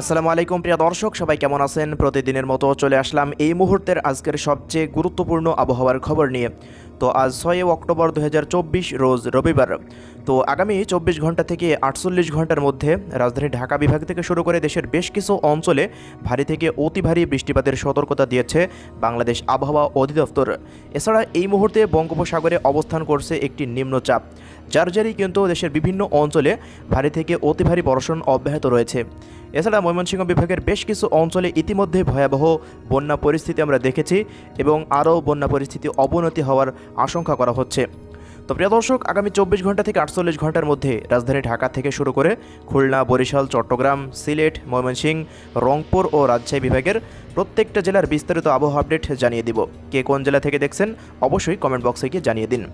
আসসালামু আলাইকুম প্রিয় দর্শক, সবাই কেমন আছেন? প্রতিদিনের মতো চলে আসলাম এই মুহূর্তের আজকের সবচেয়ে গুরুত্বপূর্ণ আবহাওয়ার খবর নিয়ে। তো আজ 6 অক্টোবর 2024 রোজ রবিবার। তো আগামী 24 ঘন্টা থেকে 48 ঘন্টার মধ্যে রাজধানী ঢাকা বিভাগ থেকে শুরু করে দেশের বেশ কিছু অঞ্চলে ভারী থেকে অতি ভারী বৃষ্টিপাতের সতর্কতা দিয়েছে বাংলাদেশ আবহাওয়া অধিদপ্তর। এছাড়া এই মুহূর্তে বঙ্গোপসাগরে অবস্থান করছে একটি নিম্নচাপ, যার জেরেই কিন্তু দেশের বিভিন্ন অঞ্চলে ভারী থেকে অতি ভারী বর্ষণ অব্যাহত রয়েছে। এছাড়া ময়মনসিংহ বিভাগের বেশ কিছু অঞ্চলে ইতিমধ্যে ভয়াবহ বন্যা পরিস্থিতি আমরা দেখেছি এবং আরও বন্যা পরিস্থিতি অবনতি হওয়ার আশঙ্কা করা হচ্ছে। তো প্রিয় দর্শক, আগামী 24 ঘন্টা থেকে 48 ঘন্টার মধ্যে রাজধানী ঢাকা থেকে শুরু করে খুলনা, বরিশাল, চট্টগ্রাম, সিলেট, ময়মনসিংহ, রংপুর ও রাজশাহী বিভাগের প্রত্যেকটা জেলার বিস্তারিত আবহাওয়া আপডেট জানিয়ে দিব। কে কোন জেলা থেকে দেখছেন অবশ্যই কমেন্ট বক্সে গিয়ে জানিয়ে দিন।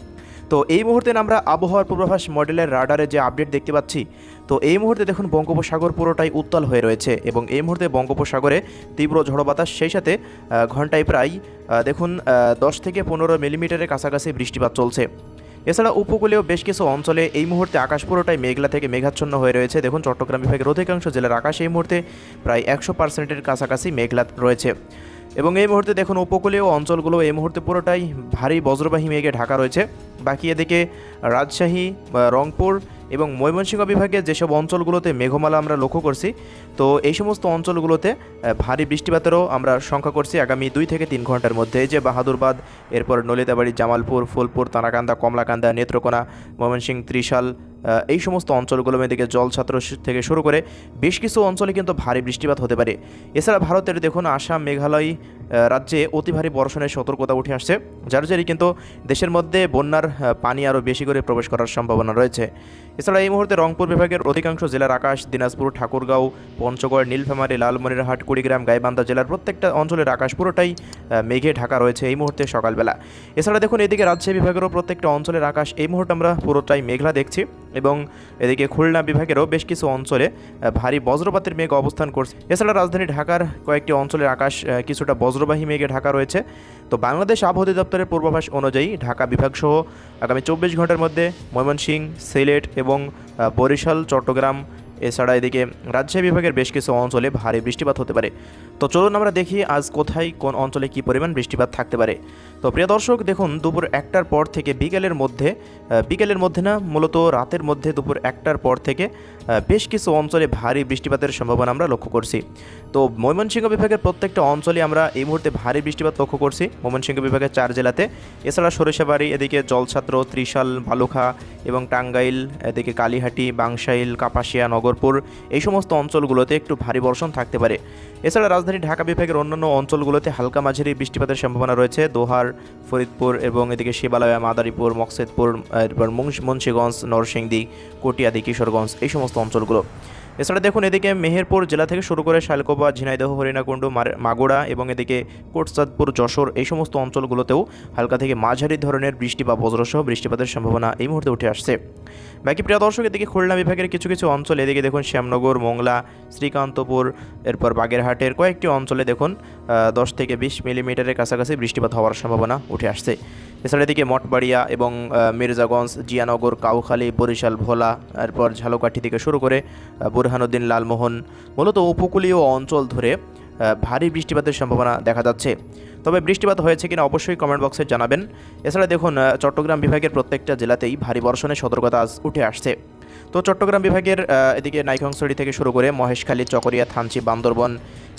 তো এই মুহূর্তে আমরা আবহাওয়ার পূর্বাভাস মডেলের রাডারে যে আপডেট দেখতে পাচ্ছি, তো এই মুহূর্তে দেখুন বঙ্গোপসাগর পুরোটাই উত্তাল হয়ে রয়েছে এবং এই মুহূর্তে বঙ্গোপসাগরে তীব্র ঝড়ো বাতাস, সেই সাথে ঘন্টায় প্রায় দেখুন 10 থেকে 15 মিলিমিটারের কাছাকাছি বৃষ্টিপাত চলছে। এছাড়া উপকূলীয় বেশ কিছু অঞ্চলে এই মুহূর্তে আকাশ পুরোটাই মেঘলা থেকে মেঘাচ্ছন্ন হয়ে রয়েছে। দেখুন চট্টগ্রাম বিভাগের অধিকাংশ জেলার আকাশ এই মুহূর্তে প্রায় 100%-এর কাছাকাছি মেঘলা রয়েছে এবং এই মুহূর্তে দেখুন উপকূলীয় অঞ্চলগুলো এই মুহূর্তে পুরোটাই ভারী বজ্রবাহী মেঘে ঢাকা রয়েছে। বাকি এদিকে রাজশাহী, রংপুর এবং ময়মনসিংহ বিভাগের যেসব অঞ্চলগুলোতে মেঘমালা আমরা লক্ষ্য করছি, তো এই সমস্ত অঞ্চলগুলোতে ভারী বৃষ্টিপাতেরও আমরা সংখ্যা করছি আগামী 2 থেকে 3 ঘন্টার মধ্যে। এই যে বাহাদুরবাদ, এরপর নলিতাবাড়ি, জামালপুর, ফুলপুর, তারাকান্দা, কমলাকান্দা, নেত্রকোনা, ময়মনসিংহ, ত্রিশাল, এই সমস্ত অঞ্চলগুলো এদিকে জলছাত্র থেকে শুরু করে বেশ কিছু অঞ্চলে কিন্তু ভারী বৃষ্টিপাত হতে পারে। এছাড়া ভারতের দেখুন আসাম, মেঘালয় রাজ্যে অতি ভারী বর্ষণের সতর্কতা উঠে আসছে, যার জেরে কিন্তু দেশের মধ্যে বন্যার পানি আরও বেশি করে প্রবেশ করার সম্ভাবনা রয়েছে। এছাড়া এই মুহূর্তে রংপুর বিভাগের অধিকাংশ জেলার আকাশ, দিনাজপুর, ঠাকুরগাঁও, পঞ্চগড়, নীলফামারী, লালমনিরহাট, কুড়িগ্রাম, গাইবান্ধা জেলার প্রত্যেকটা অঞ্চলের আকাশ পুরোটাই মেঘে ঢাকা রয়েছে এই মুহূর্তে সকালবেলা। এছাড়া দেখুন এদিকে রাজশাহী বিভাগেরও প্রত্যেকটা অঞ্চলের আকাশ এই মুহূর্তে আমরা পুরোটাই মেঘলা দেখছি এবং এদিকে খুলনা বিভাগেরও বেশ কিছু অঞ্চলে ভারী বজ্রপাতের মেঘ অবস্থান করছে। এছাড়া রাজধানী ঢাকার কয়েকটি অঞ্চলের আকাশ কিছুটা বজ্রবাহী মেঘে ঢাকা রয়েছে। তো বাংলাদেশ আবহাওয়া অধিদপ্তরের পূর্বাভাস অনুযায়ী ঢাকা বিভাগ সহ আগামী 24 ঘন্টার মধ্যে ময়মনসিংহ, সিলেট এবং বরিশাল, চট্টগ্রাম, এছাড়া এদিকে রাজশাহী বিভাগের বেশ কিছু অঞ্চলে ভারী বৃষ্টিপাত হতে পারে। তো চলুন আমরা দেখি আজ কোথায় কোন অঞ্চলে কী পরিমাণ বৃষ্টিপাত থাকতে পারে। তো প্রিয় দর্শক, দেখুন দুপুর 1টার পর থেকে বিকেলের মধ্যে না, মূলত রাতের মধ্যে দুপুর 1টার পর থেকে বেশ কিছু অঞ্চলে ভারী বৃষ্টিপাতের সম্ভাবনা আমরা লক্ষ্য করছি। তো ময়মনসিংহ বিভাগের প্রত্যেকটা অঞ্চলে আমরা এই মুহূর্তে ভারী বৃষ্টিপাত লক্ষ্য করছি ময়মনসিংহ বিভাগের 4 জেলাতে। এছাড়া সরিষাবাড়ি, এদিকে জলছাত্র, ত্রিশাল, ভালুখা এবং টাঙ্গাইল, এদিকে কালীহাটি, বাংশাইল, কাপাসিয়া, নগরপুর, এই সমস্ত অঞ্চলগুলোতে একটু ভারী বর্ষণ থাকতে পারে। এছাড়া রাজধানী ঢাকা বিভাগের অন্যান্য অঞ্চলগুলোতে হালকা মাঝারি বৃষ্টিপাতের সম্ভাবনা রয়েছে। দোহার, ফরিদপুর এবং এদিকে শিবালয়া, মাদারীপুর, মকসেদপুর, এরপর মুন্সিগঞ্জ, নরসিংদী, কটিয়াদি, কিশোরগঞ্জ, এই সমস্ত অঞ্চলগুলো। এছাড়া দেখুন এদিকে মেহেরপুর জেলা থেকে শুরু করে শালকোপা, ঝিনাইদহ, হরিণাকুণ্ড, মাগুরা এবং এদিকে কোটচাঁদপুর, যশোর, এই সমস্ত অঞ্চলগুলোতেও হালকা থেকে মাঝারি ধরনের বৃষ্টি বা বজ্রসহ বৃষ্টিপাতের সম্ভাবনা এই মুহূর্তে উঠে আসছে। বাকি প্রিয় দর্শক, এদিকে খুলনা বিভাগের কিছু কিছু অঞ্চল, এদিকে দেখুন শ্যামনগর, মোংলা, শ্রীকান্তপুর, এরপর বাগেরহাটের কয়েকটি অঞ্চলে দেখুন 10 থেকে 20 মিলিমিটারের কাছাকাছি বৃষ্টিপাত হওয়ার সম্ভাবনা উঠে আসছে। এছাড়া এদিকে মঠবাড়িয়া এবং মির্জাগঞ্জ, জিয়ানগর, কাউখালী, বরিশাল, ভোলা, এরপর ঝালকাঠি থেকে শুরু করে বুরহানুদ্দিন, লালমোহন, মূলত উপকূলীয় অঞ্চল ধরে ভারী বৃষ্টিপাতের সম্ভাবনা দেখা যাচ্ছে। তবে বৃষ্টিপাত হয়েছে কিনা অবশ্যই কমেন্ট বক্সে জানাবেন। এছাড়া দেখুন চট্টগ্রাম বিভাগের প্রত্যেকটা জেলাতেই ভারী বর্ষণের সতর্কতা আজ উঠে আসছে। তো চট্টগ্রাম বিভাগের এদিকে নাইক্ষ্যংছড়ি থেকে শুরু করে মহেশখালী, চকরিয়া, থানচি, বান্দরবন,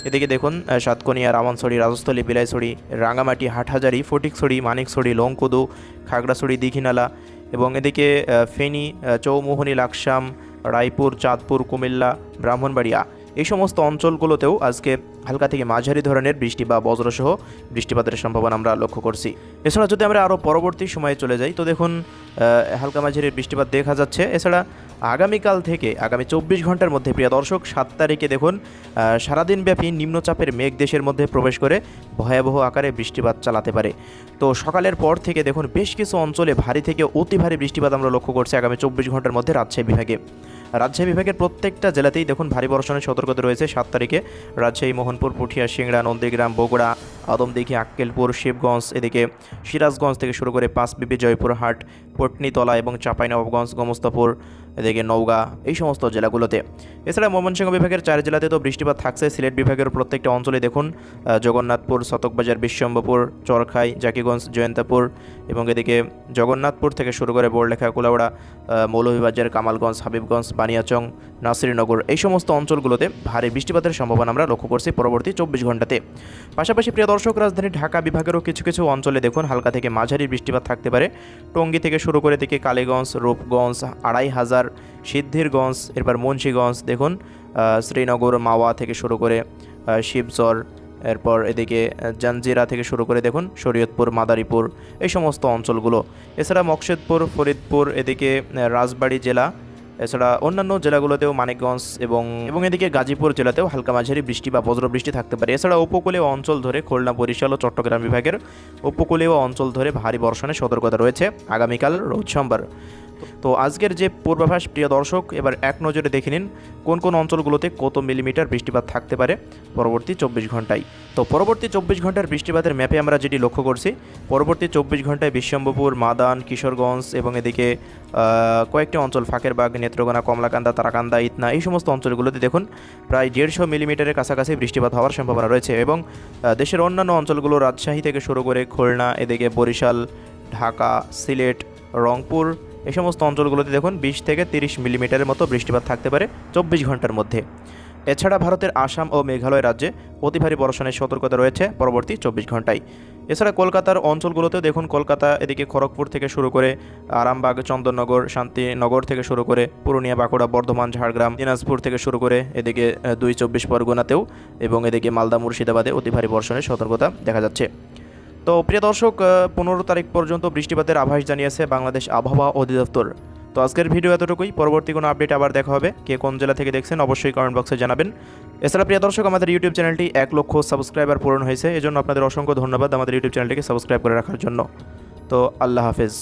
এদিকে দেখুন সাতকনিয়া, রামনছড়ি, রাজস্থলী, বিলাইছড়ি, রাঙামাটি, হাটহাজারি, ফটিকছড়ি, মানিকছড়ি, লংকুদু, খাগড়াছড়ি, দীঘিনালা এবং এদিকে ফেনী, চৌমোহনী, লাকসাম, রায়পুর, চাঁদপুর, কুমিল্লা, ব্রাহ্মণবাড়িয়া, এই সমস্ত অঞ্চলগুলোতেও আজকে হালকা থেকে মাঝারি ধরনের বৃষ্টি বা বজ্রসহ বৃষ্টিপাতের সম্ভাবনা আমরা লক্ষ্য করছি। এছাড়া যদি আমরা আরও পরবর্তী সময়ে চলে যাই, তো দেখুন হালকা মাঝারি বৃষ্টিপাত দেখা যাচ্ছে। এছাড়া আগামীকাল থেকে আগামী 24 ঘন্টার মধ্যে প্রিয় দর্শক 7 তারিখে দেখুন সারাদিনব্যাপী নিম্নচাপের মেঘ দেশের মধ্যে প্রবেশ করে ভয়াবহ আকারে বৃষ্টিপাত চালাতে পারে। তো সকালের পর থেকে দেখুন বেশ কিছু অঞ্চলে ভারী থেকে অতি ভারী বৃষ্টিপাত আমরা লক্ষ্য করছি আগামী 24 ঘন্টার মধ্যে রাজশাহী বিভাগের প্রত্যেকটা জেলাতেই দেখুন ভারী বর্ষণের সতর্কতা রয়েছে 7 তারিখে। রাজশাহী, মোহনপুর, পুঠিয়া, সিংড়া, নন্দীগ্রাম, বগুড়া, আদমদীঘি, আক্কেলপুর, শিবগঞ্জ, এদিকে সিরাজগঞ্জ থেকে শুরু করে পাঁচবিবি, জয়পুরহাট, পটনীতলা এবং চাঁপাইনবাবগঞ্জ, গোমস্তাপুর, এদিকে নওগাঁ, এই সমস্ত জেলাগুলোতে। এছাড়া ময়মনসিংহ বিভাগের 4 জেলাতে তো বৃষ্টিপাত থাকছে। সিলেট বিভাগের প্রত্যেকটা অঞ্চলে দেখুন জগন্নাথপুর, শতকবাজার, বিশ্বম্ভরপুর, চরখাই, জাকিগঞ্জ, জয়ন্তাপুর এবং এদিকে জগন্নাথপুর থেকে শুরু করে বোরলেখা, কুলাউড়া, মৌলভীবাজার, কামালগঞ্জ, হাবিবগঞ্জ, বানিয়াচং, নাসিরনগর, এই সমস্ত অঞ্চলগুলোতে ভারী বৃষ্টিপাতের সম্ভাবনা আমরা লক্ষ্য করছি পরবর্তী 24 ঘন্টাতে। পাশাপাশি প্রিয় দর্শক, রাজধানী ঢাকা বিভাগেরও কিছু কিছু অঞ্চলে দেখুন হালকা থেকে মাঝারি বৃষ্টিপাত থাকতে পারে। টঙ্গী থেকে শুরু করে দিকে কালীগঞ্জ, রূপগঞ্জ, 2500, সিদ্ধিরগঞ্জ, এরপর মুন্সীগঞ্জ দেখুন, শ্রীনগর, মাওয়া থেকে শুরু করে শিবচর, এরপর এদিকে জাঞ্জিরা থেকে শুরু করে দেখুন শরীয়তপুর, মাদারীপুর, এই সমস্ত অঞ্চলগুলো। এছাড়া মকসেদপুর, ফরিদপুর, এদিকে রাজবাড়ী জেলা, এছাড়া অন্যান্য জেলাগুলোতেও মানিকগঞ্জ এবং এদিকে গাজীপুর জেলাতেও হালকা মাঝারি বৃষ্টি বা বজ্রবৃষ্টি থাকতে পারে। এছাড়া উপকূলীয় অঞ্চল ধরে খুলনা, বরিশাল ও চট্টগ্রাম বিভাগের উপকূলীয় অঞ্চল ধরে ভারী বর্ষণের সতর্কতা রয়েছে আগামীকাল রোজ সোমবার। তো আজকের যে পূর্বাভাস প্রিয় দর্শক, এবার এক নজরে দেখে নিন কোন কোন অঞ্চলগুলোতে কত মিলিমিটার বৃষ্টিপাত থাকতে পারে পরবর্তী 24 ঘন্টায়। তো পরবর্তী 24 ঘন্টার বৃষ্টিপাতের ম্যাপে আমরা যেটি লক্ষ্য করছি, পরবর্তী 24 ঘন্টায় বিশ্বম্ভরপুর, মাদান, কিশোরগঞ্জ এবং এদিকে কয়েকটি অঞ্চল ফাঁকেরবাগ, নেত্রকোনা, কমলাকান্দা, তারাকান্দা, ইতনা, এই সমস্ত অঞ্চলগুলোতে দেখুন প্রায় 150 মিলিমিটারের কাছাকাছি বৃষ্টিপাত হওয়ার সম্ভাবনা রয়েছে। এবং দেশের অন্যান্য অঞ্চলগুলো রাজশাহী থেকে শুরু করে খুলনা, এদিকে বরিশাল, ঢাকা, সিলেট, রংপুর, এই সমস্ত অঞ্চলগুলোতে দেখুন 20 থেকে 30 মিলিমিটারের মতো বৃষ্টিপাত থাকতে পারে 24 ঘন্টার মধ্যে। এছাড়া ভারতের আসাম ও মেঘালয় রাজ্যে অতি ভারী বর্ষণের সতর্কতা রয়েছে পরবর্তী 24 ঘন্টায়। এছাড়া কলকাতার অঞ্চলগুলোতেও দেখুন কলকাতা, এদিকে খড়গপুর থেকে শুরু করে আরামবাগ, চন্দননগর, শান্তিনগর থেকে শুরু করে পুরুলিয়া, বাঁকুড়া, বর্ধমান, ঝাড়গ্রাম, দিনাজপুর থেকে শুরু করে এদিকে 2-24 পরগনাতেও এবং এদিকে মালদা, মুর্শিদাবাদে অতি ভারী বর্ষণের সতর্কতা দেখা যাচ্ছে। তো প্রিয় দর্শক, 15 তারিখ পর্যন্ত বৃষ্টিপাতের আভাস জানিয়েছে বাংলাদেশ আবহাওয়া অধিদপ্তর। তো আজকের ভিডিও এতটুকুই। পরবর্তী কোনো আপডেট আবার দেখা হবে। কে কোন জেলা থেকে দেখছেন অবশ্যই কমেন্ট বক্সে জানাবেন। এছাড়া প্রিয় দর্শক, আমাদের ইউটিউব চ্যানেলটি 1 লক্ষ সাবস্ক্রাইবার পূরণ হয়েছে, এজন্য আপনাদের অসংখ্য ধন্যবাদ আমাদের ইউটিউব চ্যানেলটিকে সাবস্ক্রাইব করে রাখার জন্য। তো আল্লাহ হাফেজ।